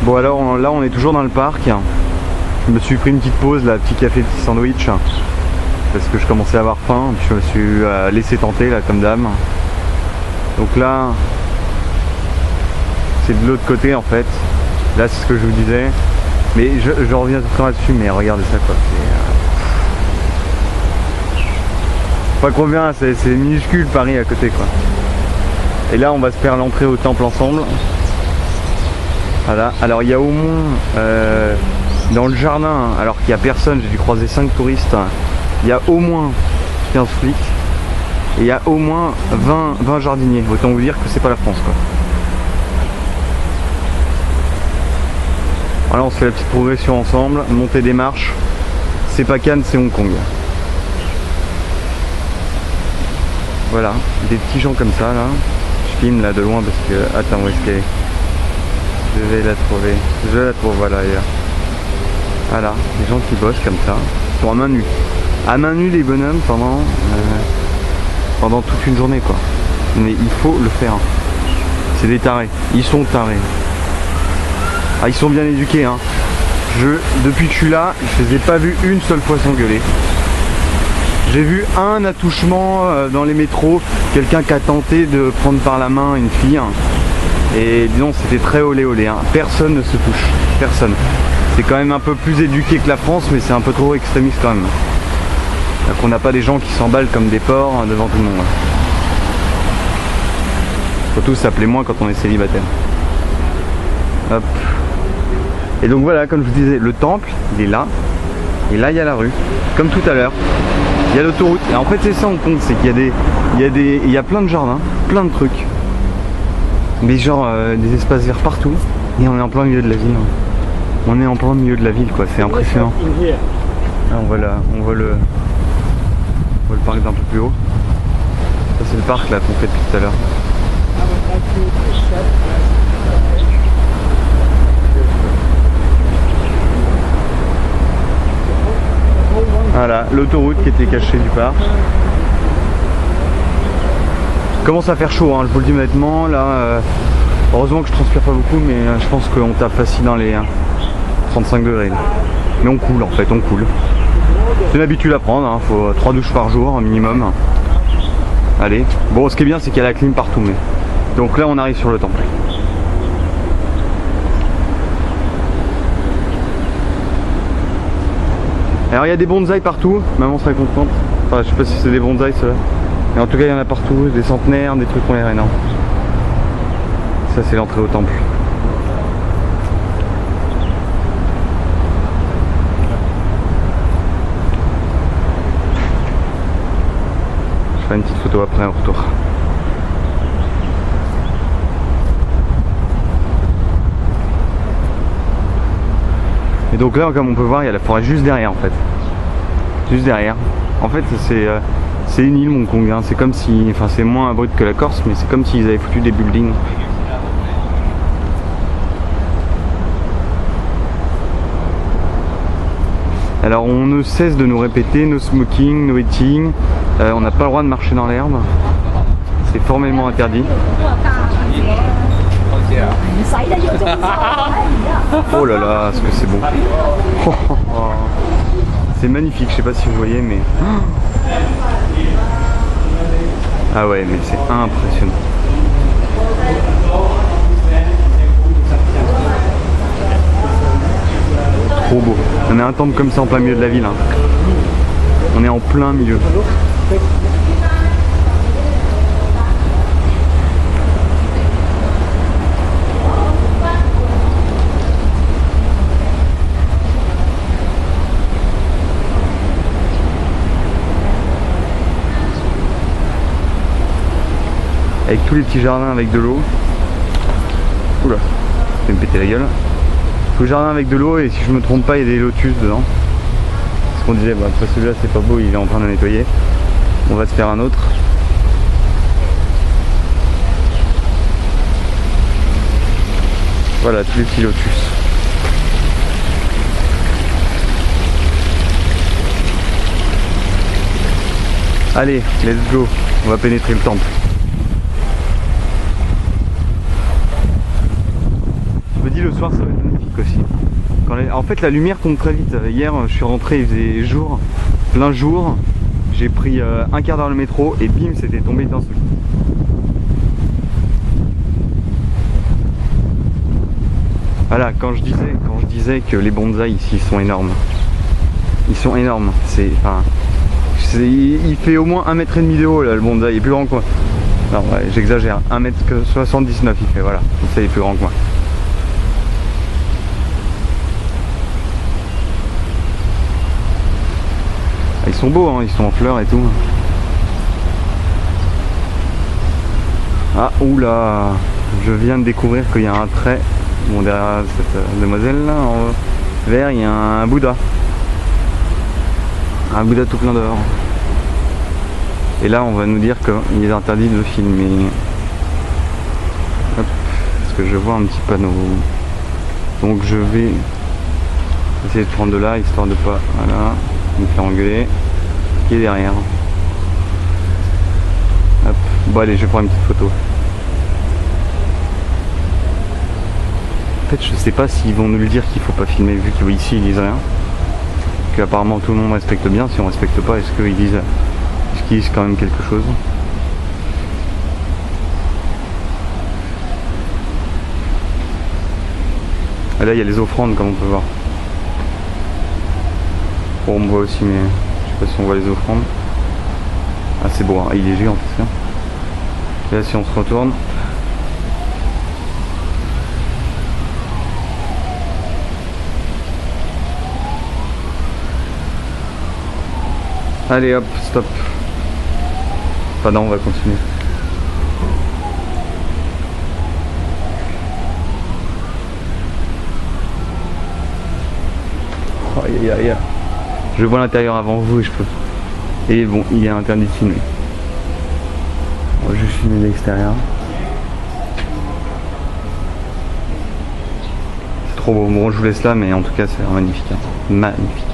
Bon alors là on est toujours dans le parc. Je me suis pris une petite pause, là, petit café, petit sandwich. Parce que je commençais à avoir faim. Puis je me suis laissé tenter là comme dame. Donc là c'est de l'autre côté en fait. Là c'est ce que je vous disais. Mais je reviens tout le temps là-dessus, mais regardez ça quoi. Pas combien, c'est minuscule Paris à côté quoi. Et là on va se faire l'entrée au temple ensemble. Voilà, alors il y a au moins dans le jardin, alors qu'il n'y a personne, j'ai dû croiser 5 touristes, il y a au moins 15 flics et il y a au moins 20 jardiniers. Autant vous dire que c'est pas la France quoi. Voilà, on se fait la petite progression ensemble, montée des marches. C'est pas Cannes, c'est Hong Kong. Voilà, des petits gens comme ça là. Je filme là de loin parce que... Attends, où est-ce qu'elle est? Je vais la trouver. Je la trouve, voilà ailleurs. Voilà, des gens qui bossent comme ça. Ils sont à main nue. À main nue les bonhommes pendant toute une journée quoi. Mais il faut le faire. C'est des tarés. Ils sont tarés. Ah, ils sont bien éduqués hein. Depuis que je suis là, je les ai pas vus une seule fois s'engueuler. J'ai vu un attouchement dans les métros, quelqu'un qui a tenté de prendre par la main une fille. Et disons c'était très olé olé hein. Personne ne se touche, personne. C'est quand même un peu plus éduqué que la France, mais c'est un peu trop extrémiste quand même. Donc on n'a pas des gens qui s'emballent comme des porcs hein, devant tout le monde. Surtout ça plaît moins quand on est célibataire. Hop. Et donc voilà, comme je vous disais, le temple, il est là. Et là, il y a la rue. Comme tout à l'heure. Il y a l'autoroute. Et en fait, c'est ça, on compte. C'est qu'il y a plein de jardins, plein de trucs. Mais genre, des espaces verts partout. Et on est en plein milieu de la ville. On est en plein milieu de la ville, quoi. C'est impressionnant. Là, on voit le parc d'un peu plus haut. Ça, c'est le parc, là, qu'on fait depuis tout à l'heure. Voilà, l'autoroute qui était cachée du parc. Il commence à faire chaud, hein, je vous le dis honnêtement. Là, heureusement que je transpire pas beaucoup, mais je pense qu'on tape facile dans les 35 degrés. Là. Mais on coule en fait, on coule. C'est une habitude à prendre, hein, faut 3 douches par jour, un minimum. Allez, bon, ce qui est bien, c'est qu'il y a la clim partout. Mais... Donc là, on arrive sur le temple. Alors il y a des bonsaïs partout, maman serait contente. Enfin je sais pas si c'est des bonsaïs ceux-là. Mais en tout cas il y en a partout, des centenaires, des trucs qu'on est énormes. Ça c'est l'entrée au temple. Je ferai une petite photo après au retour. Et donc là, comme on peut voir, il y a la forêt juste derrière en fait. Juste derrière. En fait, c'est une île, Hong Kong. Hein. C'est comme si, enfin, c'est moins abrupt que la Corse, mais c'est comme s'ils avaient foutu des buildings. Alors, on ne cesse de nous répéter no smoking, no eating. On n'a pas le droit de marcher dans l'herbe. C'est formellement interdit. Oh là là, est-ce que c'est beau. C'est magnifique, je sais pas si vous voyez, mais... Ah ouais, mais c'est impressionnant. Trop beau. On a un temple comme ça en plein milieu de la ville. Hein. On est en plein milieu. Avec tous les petits jardins avec de l'eau. Oula, je vais me péter la gueule. Tout le jardin avec de l'eau et si je me trompe pas il y a des lotus dedans. Parce qu'on disait bah celui-là c'est pas beau, il est en train de nettoyer. On va se faire un autre. Voilà tous les petits lotus. Allez, let's go, on va pénétrer le temple. Je me dis le soir ça va être magnifique aussi. En fait la lumière tombe très vite. Hier je suis rentré, il faisait jour, plein jour. J'ai pris un quart d'heure le métro et bim, c'était tombé d'un seul. Voilà, quand je disais que les bonsaïs ici sont énormes. Ils sont énormes. Il fait au moins 1,5 m de haut là, le bonsaï, il est plus grand que moi. Non, ouais, j'exagère, 1,79 m il fait, voilà. Ça il est plus grand que moi. Ah, ils sont beaux, hein, ils sont en fleurs et tout. Ah, oula, je viens de découvrir qu'il y a un trait. Bon, derrière cette demoiselle là, en vert, il y a un Bouddha. Un Bouddha tout plein d'or. Et là, on va nous dire qu'il est interdit de filmer. Hop, parce que je vois un petit panneau. Donc je vais essayer de prendre de là, histoire de pas, voilà, me faire engueuler. Qui est derrière. Hop. Bon allez, je vais prendre une petite photo. En fait, je sais pas s'ils vont nous le dire qu'il faut pas filmer, vu qu'ici ils disent rien. Qu'apparemment tout le monde respecte bien. Si on respecte pas, est-ce qu'ils disent quand même quelque chose? Et là il y a les offrandes comme on peut voir. Bon, on me voit aussi, mais je sais pas si on voit les offrandes. Ah c'est beau, hein. Il est géant tout ça. Et là si on se retourne, allez hop, stop. Enfin non, on va continuer. Aïe aïe aïe. Je vois l'intérieur avant vous et je peux. Et bon, il est interdit de filmer. On va juste filmer l'extérieur. C'est trop beau. Bon, je vous laisse là, mais en tout cas, c'est magnifique. Hein. Magnifique.